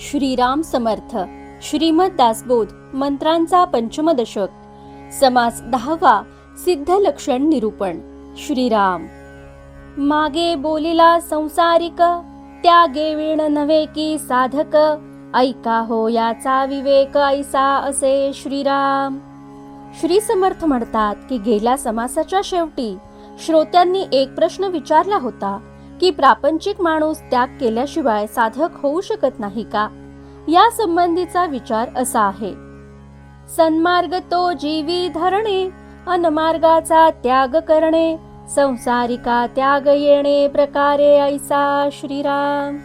श्रीराम समर्थ. श्रीमद दासबोध मंत्रांचा पंचम दशक. समास 10वा. सिद्ध लक्षण निरूपण. श्रीराम. मागे बोलिला संसारिक, त्यागे विण नव्हे की साधक. ऐका हो याचा विवेक ऐसा असे श्रीराम. श्री समर्थ म्हणतात की गेल्या समासाच्या शेवटी श्रोत्यांनी एक प्रश्न विचारला होता की प्रापंचिक माणूस त्याग केल्याशिवाय साधक होऊ शकत नाही का. या संबंधीचा विचार असा आहे. सन्मार्ग तो जीवी धरणे, अनमार्गाचा त्याग करणे. संसारिका त्याग येणे प्रकारे ऐसा श्रीराम.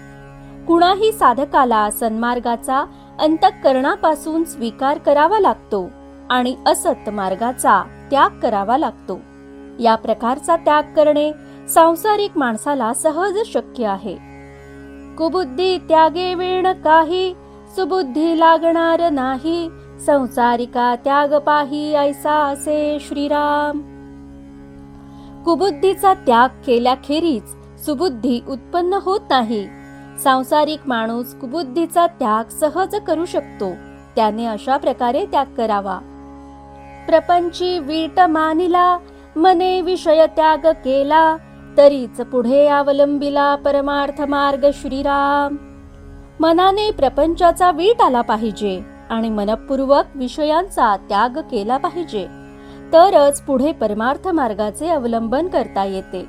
कुणाही साधकाला सन्मार्गाचा अंतःकरणापासून स्वीकार करावा लागतो आणि असत मार्गाचा त्याग करावा लागतो. या प्रकारचा त्याग करणे सांसारिक माणसाला सहज शक्य आहे. कुबुद्धी त्यागे विण काही, सुबुद्धी लागणार नाही. संसारिका त्याग पाही ऐसा असे श्रीराम. कुबुद्धीचा त्याग केल्याखेरीज सुबुद्धी उत्पन्न होत नाही. सांसारिक माणूस कुबुद्धीचा त्याग सहज करू शकतो. त्याने अशा प्रकारे त्याग करावा. प्रपंची वीट मानिला, मने विषय त्याग केला. तरीच पुढे अवलंबिला परमार्थ मार्ग श्रीराम. मनाने प्रपंचाचा वीट आला पाहिजे आणि मनपूर्वक विषयांचा त्याग केला पाहिजे. तरच पुढे परमार्थ मार्गाचे अवलंबन करता येते.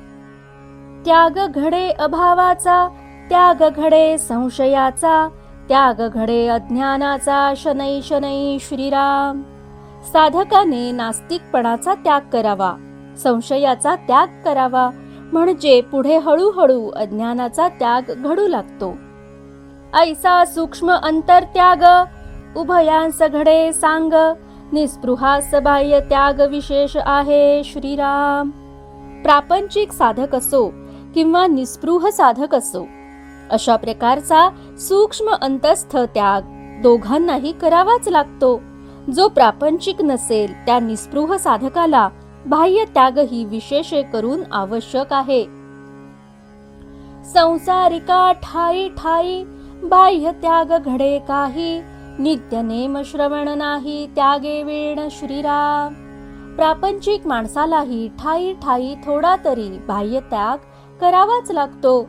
त्याग घडे अभावाचा, त्याग घडे संशयाचा. त्याग घडे अज्ञानाचा शनै शनै श्रीराम. साधकाने नास्तिकपणाचा त्याग करावा, संशयाचा त्याग करावा, म्हणजे पुढे हळूहळू अज्ञानाचा त्याग घडू लागतो. ऐसा सूक्ष्म अंतरत्याग उभयांस घडे सांग. निस्पृहास बाह्य त्याग विशेष आहे श्रीराम. प्रापंचिक साधक असो किंवा निस्पृह साधक असो, अशा प्रकारचा सूक्ष्म अंतस्थ त्याग दोघांनाही करावाच लागतो. जो प्रापंचिक नसेल त्या निस्पृह साधकाला बाह्य त्याग ही विशेषे करून आवश्यक आहे. संसारिका ठाई ठाई, बाह्य त्याग घडे काही. नित्य नेम श्रवण नाही, त्यागे वेण श्रीराम. प्रापंचिक माणसालाही ठाई ठाई थोडा तरी बाह्य त्याग करावाच लागतो.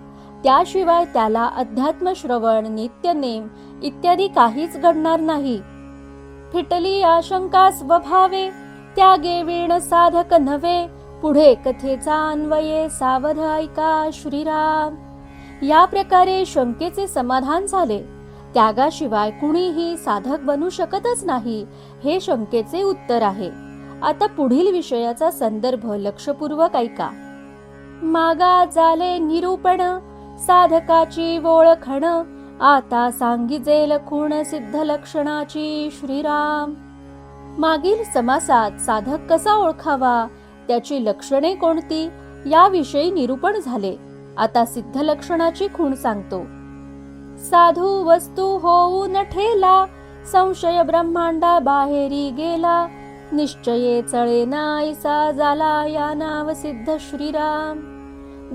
त्याशिवाय त्याला अध्यात्म श्रवण, नित्य नेम इत्यादी काहीच घडणार नाही. फिटली आशंका स्वभावे, त्यागे विण साधक नव्हे. पुढे कथेचा अन्वये सावध ऐका श्रीराम. या प्रकारे शंकेचे समाधान झाले. त्यागाशिवाय कुणीही साधक बनू शकतच नाही, हे शंकेचे उत्तर आहे. आता पुढील विषयाचा संदर्भ लक्षपूर्वक ऐका. मागा झाले निरूपण, साधकाची ओळखण. आता सांगिजेल खूण सिद्ध लक्षणाची श्रीराम. मागील समासात साधक कसा ओळखावा, त्याची लक्षणे कोणती याविषयी निरूपण झाले. आता सिद्ध लक्षणाची खूण सांगतो. साधू वस्तू होऊन ठेला, संशय ब्रह्मांडा बाहेरी गेला. निश्चये चळे नाहीसा झाला, या नाव सिद्ध श्रीराम.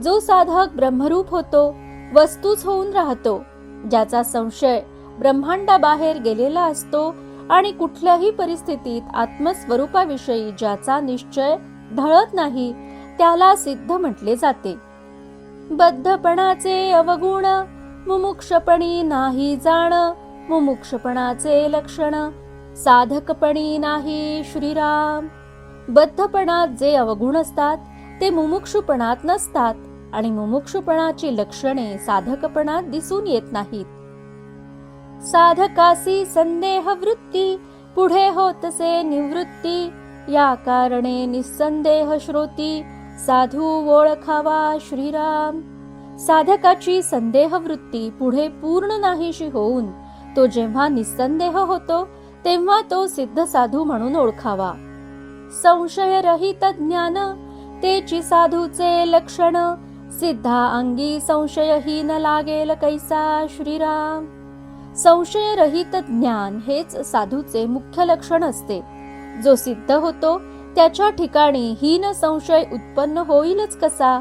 जो साधक ब्रह्मरूप होतो, वस्तूच होऊन राहतो, ज्याचा संशय ब्रह्मांडाबाहेर गेलेला असतो आणि कुठल्याही परिस्थितीत आत्मस्वरूपाविषयी ज्याचा निश्चय ढळत नाही, त्याला सिद्ध म्हटले जाते. बद्धपणाचे अवगुण, मुमुक्षपणी नाही जाण. मुमुक्षपणाचे लक्षण, साधकपणी नाही श्रीराम. बद्धपणात जे अवगुण असतात ते मुमुक्षुपणात नसतात आणि मुमुक्षुपणाची लक्षणे साधकपणात दिसून येत नाहीत. साधकासी संदेह वृत्ती, पुढे होतसे निवृत्ती. या कारणे निसंदेह श्रोती, साधू ओळखावा श्रीराम. साधकाची संदेह वृत्ती पुढे पूर्ण नाहीशी होऊन तो जेव्हा निसंदेह होतो तेव्हा तो सिद्ध साधू म्हणून ओळखावा. संशय रहित ज्ञान, तेची साधूचे लक्षण. सिद्धा अंगी संशयहीन लागेल कैसा श्रीराम. संशय रहित ज्ञान हेच साधूचे मुख्य लक्षण असते. जो सिद्ध होतो त्याच्या ठिकाणी हीन संशय उत्पन्न होईलच कसा.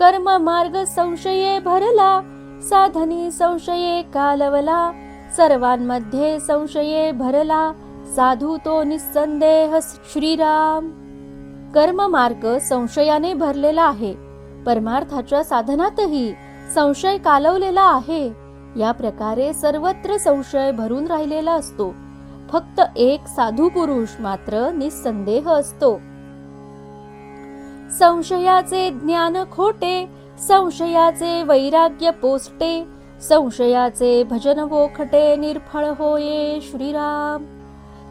कर्म मार्ग संशये भरला, साधनी संशये कालवला, सर्वांमध्ये संशये भरला, साधू तो निस्संदेह श्रीराम. कर्ममार्ग संशयाने भरलेला आहे. परमार्थाच्या साधनातही संशय कालवलेला आहे. या प्रकारे सर्वत्र संशय भरून राहिलेला असतो. फक्त एक साधू पुरुष मात्र निस्संदेह असतो. संशयाचे ज्ञान खोटे, संशयाचे वैराग्य पोचटे, संशयाचे भजन वोखटे, निर्फळ होये श्रीराम.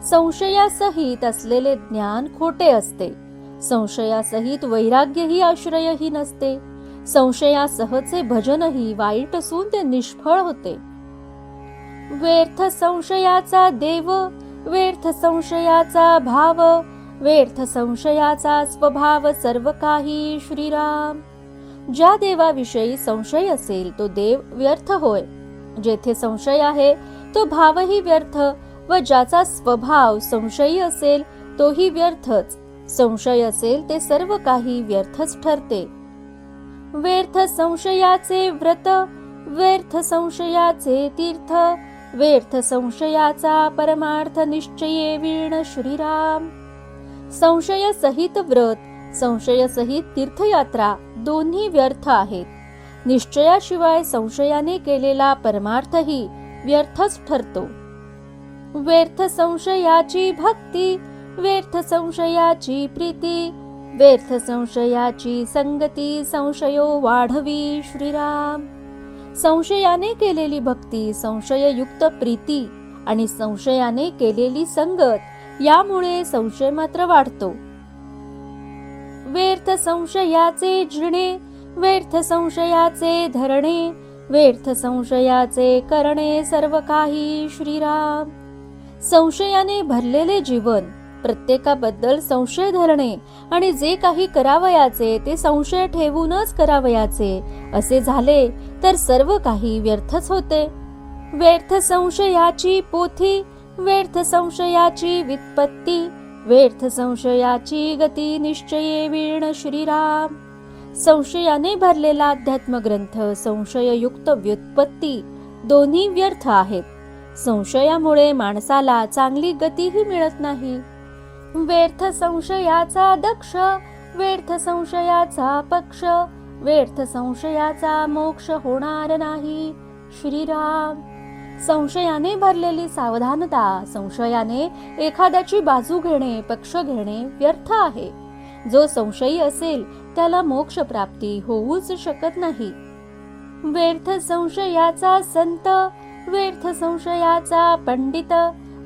संशयासहित असलेले ज्ञान खोटे असते. संशयासहित वैराग्यही आश्रयही नसते. संशयासहचे भजनही वाईट असून ते निष्फळ होते. व्यर्थ संशयाचा देव, व्यर्थ संशयाचा भाव, व्यर्थ संशयाचा स्वभाव सर्व काही श्रीराम. ज्या देवाविषयी संशय असेल तो देव व्यर्थ होय. जेथे संशय आहे तो भावही व्यर्थ, व ज्याचा स्वभाव संशयी असेल तोही व्यर्थच. संशय असेल ते सर्व काही व्यर्थच ठरते. व्यर्थ संशयाचे व्रत, व्यर्थ संशयाचे तीर्थ, व्यर्थ संशयाचा परमार्थ निश्चये वीण श्रीराम. संशय सहित व्रत, संशय सहित तीर्थयात्रा दोन्ही व्यर्थ आहेत. निश्चयाशिवाय संशयाने केलेला परमार्थही व्यर्थच ठरतो. व्यर्थ संशयाची भक्ती, व्यर्थ संशयाची प्रीती, व्यर्थ संशयाची संगती, संशयो वाढवी श्रीराम. संशयाने केलेली भक्ती, संशययुक्त प्रीती आणि संशयाने केलेली संगत यामुळे संशय मात्र वाढतो. व्यर्थ संशयाचे जिणे, व्यर्थ संशयाचे धरणे, व्यर्थ संशयाचे करणे सर्व काही श्रीराम. संशयाने भरलेले जीवन, प्रत्येकाबद्दल संशय धरणे आणि जे काही करावयाचे ते संशय ठेवूनच करावयाचे असे झाले तर सर्व काही व्यर्थच होते. व्यर्थ संशयाची पोथी, व्यर्थ संशयाची व्युत्पत्ती, व्यर्थ संशयाची गती निश्चये वीण श्रीराम. संशयाने भरलेला अध्यात्म ग्रंथ, संशययुक्त व्युत्पत्ती दोन्ही व्यर्थ आहेत. संशयामुळे माणसाला चांगली गतीही मिळत नाही. व्यर्थ संशयाचा दक्ष, व्यर्थ संशयाचा पक्ष, व्यर्थ संशयाचा मोक्ष होणार नाही श्रीराम. संशयाने भरलेली सावधानता, संशयाने एखाद्याची बाजू घेणे, पक्ष घेणे व्यर्थ आहे. जो संशयी असेल त्याला मोक्ष प्राप्ती होऊच शकत नाही. व्यर्थ संशयाचा संत, व्यर्थ संशयाचा पंडित,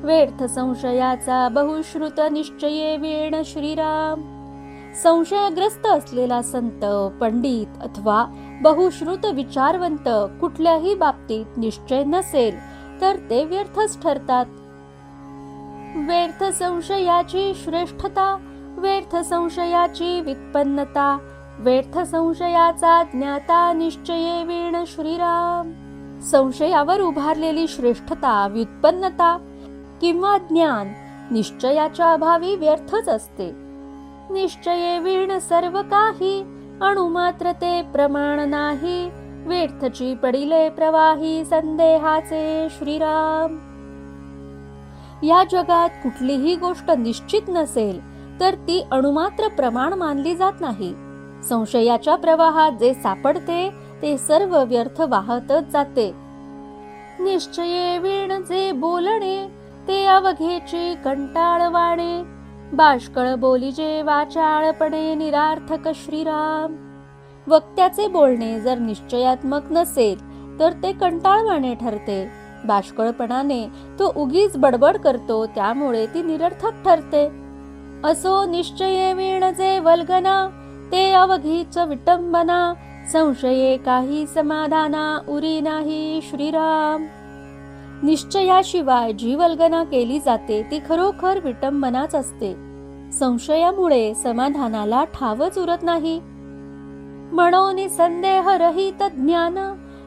व्यर्थ संशयाचा बहुश्रुत निश्चये वीण श्रीराम. संशयग्रस्त असलेला संत, पंडित अथवा बहुश्रुत विचारवंत कुठल्याही बाबतीत निश्चय नसेल तर ते व्यर्थच ठरतात. व्यर्थ संशयाची श्रेष्ठता, व्यर्थ संशयाची व्युत्पन्नता, व्यर्थ संशयाचा ज्ञाता निश्चये वीण श्रीराम. संशयावर उभारलेली श्रेष्ठता, व्युत्पन्नता किंवा ज्ञान निश्चयाच्या अभावी व्यर्थच असते. निश्चये वीण सर्व काही, अणुमात्र ते प्रमाण नाही, व्यर्थची पडिले प्रवाही संदेहाचे श्रीराम. या जगात कुठलीही गोष्ट निश्चित नसेल तर ती अणुमात्र प्रमाण मानली जात नाही. संशयाच्या प्रवाहात जे सापडते ते सर्व व्यर्थ वाहतच जाते. निश्चये वीण जे बोलणे, ते अवघेची कंटाळवाणे, बाष्कळ बोलीजे वाचाळपणे निरार्थक श्रीराम. वक्त्याचे बोलणे जर निश्चयात्मक नसेल तर ते कंटाळवाणे ठरते. बाष्कळपणाने तो उगीच बडबड करतो, त्यामुळे ती निरर्थक ठरते. असो निश्चये वीण जे वल्गना, ते अवघीच विटंबना, संशये काही समाधाना उरी नाही श्रीराम. निश्चयाशिवाय जी वल्गना केली जाते ती खरोखर विटंबनाच असते. संशयामुळे समाधानाला ठावच उरत नाही. म्हणून संदेह रहित ज्ञान,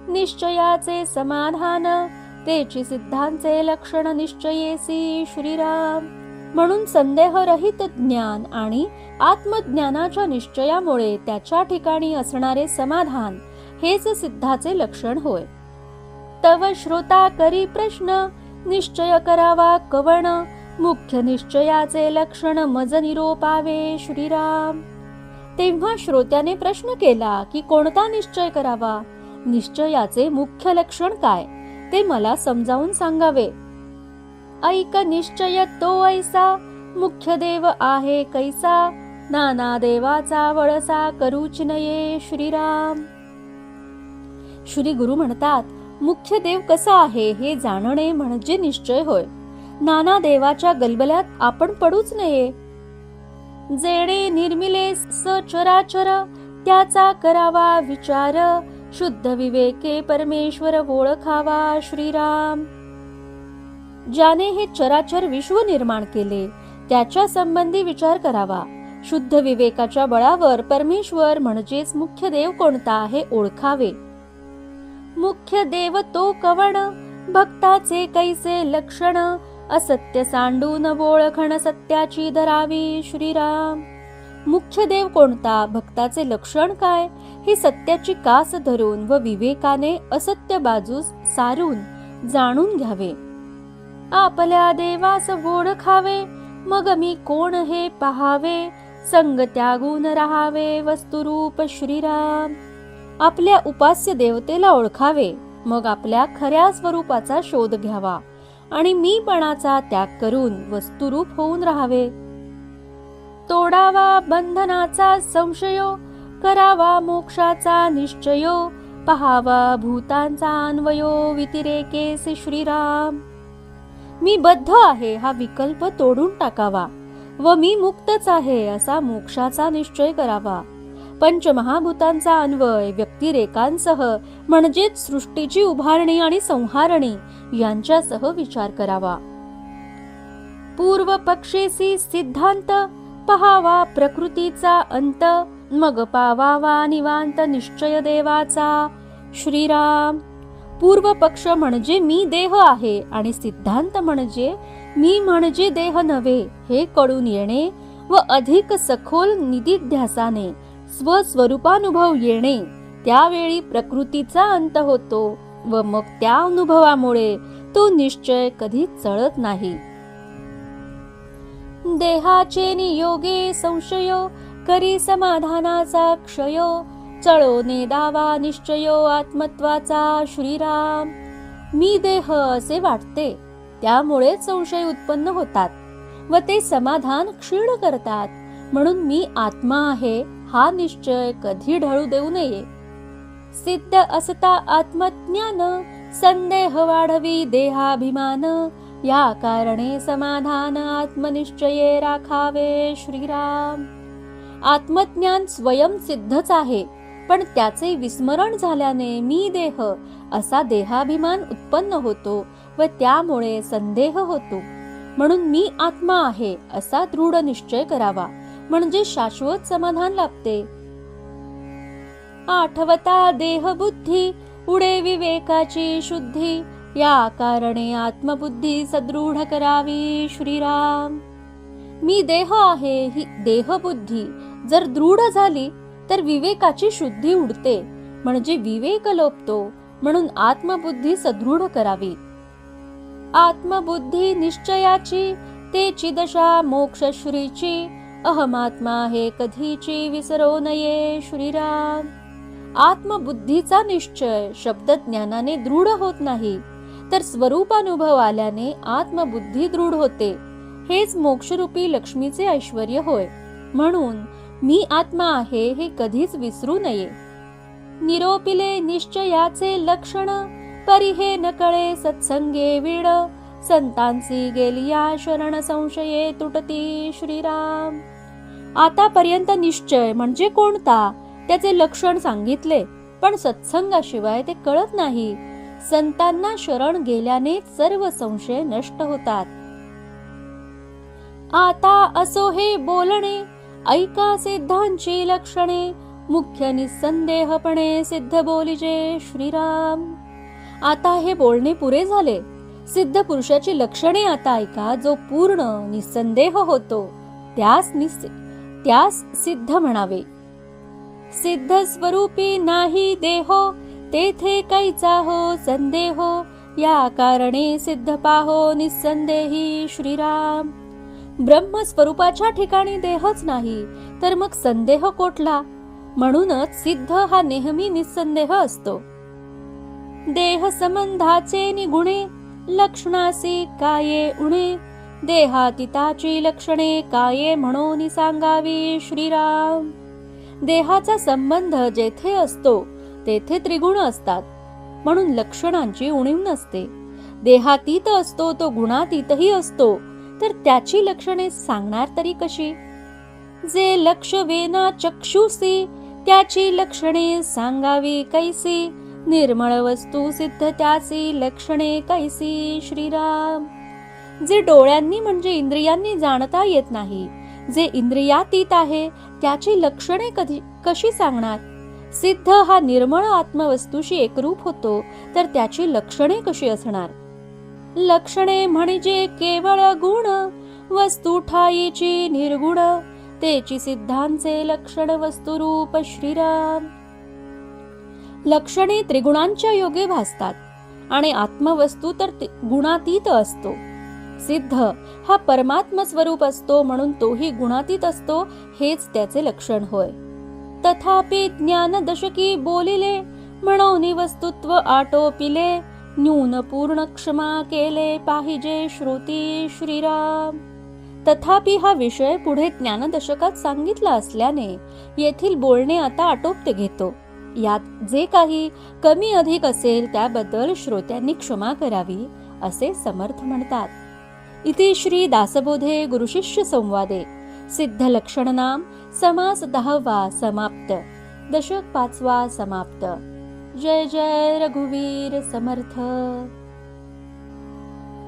निश्चयाचे समाधान, तेची सिद्धांचे लक्षण निश्चयेसी श्रीराम. म्हणून संदेहरहित ज्ञान आणि आत्मज्ञानाच्या निश्चयामुळे त्याच्या ठिकाणी असणारे समाधान हेच सिद्धाचे लक्षण होय. तव श्रोता करी प्रश्न, निश्चय करावा कवण, मुख्य निश्चयाचे लक्षण मज निरोपावे श्रीराम. तेव्हा श्रोत्याने प्रश्न केला की कोणता निश्चय करावा, निश्चयाचे मुख्य लक्षण काय ते मला समजावून सांगावे. ऐक निश्चय तो ऐसा, मुख्य देव आहे कैसा, नाना देवाचा वळसा करूच नये श्रीराम. श्री गुरु म्हणतात, मुख्य देव कसा आहे हे जाणणे म्हणजे निश्चय होय. नाना देवाच्या गलबल्यात आपण पडूच नये. जेणे निर्मिले सचराचर, त्याचा करावा विचार, शुद्ध विवेके परमेश्वर ओळखावा श्रीराम. ज्याने हे चराचर विश्व निर्माण केले त्याच्या संबंधी विचार करावा. शुद्ध विवेकाच्या बळावर परमेश्वर म्हणजेच मुख्य देव कोणता हे ओळखावे. मुख्य देव तो कवण, भक्ताचे कैसे लक्षण, असत्य सांडून ओळखण सत्याची धरावी श्रीराम. मुख्य देव कोणता, भक्ताचे लक्षण काय हे सत्याची कास धरून व विवेकाने असत्य बाजूस सारून जाणून घ्यावे. आपल्या देवास ओळखावे, मग मी कोण हे पहावे, संग त्यागून राहावे वस्तुरूप श्रीराम. आपल्या उपास्य देवतेला ओळखावे, मग आपल्या खऱ्या स्वरूपाचा शोध घ्यावा आणि मीपणाचा त्याग करून वस्तुरूप होऊन राहावे. तोडावा बंधनाचा संशयो, करावा मोक्षाचा निश्चयो, पहावा भूतांचा अन्वयो व्यतिरेकेसी श्रीराम. मी बद्ध आहे हा विकल्प तोडून टाकावा व मी मुक्तच आहे असा मोक्षाचा निश्चय करावा. पंचमहाभूतांचा अन्वय व्यक्तिरेकांसह म्हणजेच सृष्टीची उभारणी आणि संहारणी यांच्यासह विचार करावा. पूर्व पक्षेसी सिद्धांत, पहावा प्रकृतीचा अंत, मग पावावा निवांत निश्चय देवाचा श्रीराम. पूर्व पक्ष म्हणजे मी देह आहे आणि सिद्धांत म्हणजे मी म्हणजे देह नव्हे हे कळून येणे व अधिक सखोल निदिध्यासाने स्वस्वरूपानुभव येणे. त्यावेळी प्रकृतीचा अंत होतो व मग त्या अनुभवामुळे तो निश्चय कधी चळत नाही. देहाचे नियोगे संशयो, करी समाधानाचा क्षयो, चळो नेदावा निश्चयो आत्मत्वाचा श्रीराम. मी देह असे वाटते, त्यामुळे संशय उत्पन्न होतात व ते समाधान क्षीण करतात. म्हणून मी आत्मा आहे हा निश्चय कधी ढळू देऊ नये. सिद्ध असता आत्मज्ञान, संदेह वाढवी देहाभिमान, या कारणे समाधान आत्मनिश्चये राखावे श्रीराम. आत्मज्ञान स्वयं सिद्धच आहे, पण त्याचे विस्मरण झाल्याने मी देह असा देहाभिमान उत्पन्न होतो व त्यामुळे संदेह होतो. म्हणून मी आत्मा आहे असा दृढ निश्चय करावा, म्हणजे शाश्वत समाधान लाभते. आठवता देह बुद्धी, उडे विवेकाची शुद्धी, या कारणे आत्मबुद्धी सदृढ करावी श्रीराम. मी देह आहे ही देहबुद्धी जर दृढ झाली तर विवेकाची शुद्धी उडते, म्हणजे विवेक लोपतो. म्हणून आत्मबुद्धी सदृढ करावी. आत्मबुद्धी निश्चयाची, तेची दशा मोक्ष श्रीची, अहमात्मा हे कधीची विसरो नये श्रीराम. आत्मबुद्धीचा निश्चय शब्द ज्ञानाने दृढ होत नाही, तर स्वरूपानुभव आल्याने आत्मबुद्धी दृढ होते. हेच मोक्षरूपी लक्ष्मीचे ऐश्वर्य होय. म्हणून मी आत्मा आहे हे कधीच विसरू नये. निरोपिले निश्चयाचे लक्षण, परी हे न कळे सत्संगे वीण, संतांची गेलिया शरण संशये तुटती श्रीराम. आतापर्यंत निश्चय म्हणजे कोणता त्याचे लक्षण सांगितले, पण सत्संगाशिवाय ते कळत नाही. संतांना शरण गेल्याने सर्व संशय नष्ट होतात. आता असो हे बोलणे, ऐका सिद्धांची लक्षणे, मुख्य निसंदेहपणे सिद्ध बोलिजे श्रीराम. आता हे बोलणे पुरे झाले. सिद्ध पुरुषाची लक्षणे आता ऐका. जो पूर्ण निसंदेह होतो त्यास सिद्ध म्हणावे. सिद्ध स्वरूपी नाही देहो, तेथे कैचा हो संदेहो, या कारणे सिद्ध पाहो निसंदेही श्रीराम. ब्रह्मस्वरूपाच्या ठिकाणी देहच नाही तर मग संदेह कोठला. म्हणूनच सिद्ध हा नेहमी निसंदेह असतो. देह संबंधाचे निगुणे, लक्षणासी काये उणे, देहातीताची लक्षणे काये म्हणून सांगावी श्रीराम. देहाचा संबंध जेथे असतो तेथे त्रिगुण असतात, म्हणून लक्षणांची उणीव नसते. देहातीत असतो तो गुणातीतही असतो, तर त्याची लक्षणे सांगणार तरी कशी. जे लक्ष वेना चक्षुसी, त्याची लक्षणे सांगावी कैसी, निर्मळ वस्तू सिद्ध त्याची लक्षणे कैसी श्रीराम. जे डोळ्यांनी म्हणजे इंद्रियांनी जाणता येत नाही, जे इंद्रियातीत आहे त्याची लक्षणे कशी सांगणार. सिद्ध हा निर्मळ आत्मवस्तूशी एकरूप होतो, तर त्याची लक्षणे कशी असणार. लक्षणे म्हणजे केवळ गुण, वस्तू ठाईची निर्गुण, तेची सिद्धांचे लक्षण वस्तुरूप श्रीराम. लक्षणे त्रिगुणांच्या योगे भासतात आणि आत्मवस्तू तर गुणातीत असतो. सिद्ध हा परमात्म स्वरूप असतो, म्हणून तोही गुणातीत असतो, हेच त्याचे लक्षण होय. तथापि ज्ञान दशकी बोलिले, म्हणून वस्तुत्व आटोपिले, न्यून पूर्ण क्षमा केले पाहिजे श्रुती श्रीराम. तथापि हा विषय पुढे ज्ञानदशकात सांगितला असल्याने येथील बोलणे आता आटोपते घेतो. यात जे काही कमी अधिक असेल त्याबद्दल श्रोत्यांनी क्षमा करावी असे समर्थ म्हणतात. इति श्री दासबोधे गुरुशिष्य संवादे सिद्ध लक्षणनाम समास 10वा समाप्त. दशक 5वा समाप्त. जय जय रघुवीर समर्थ.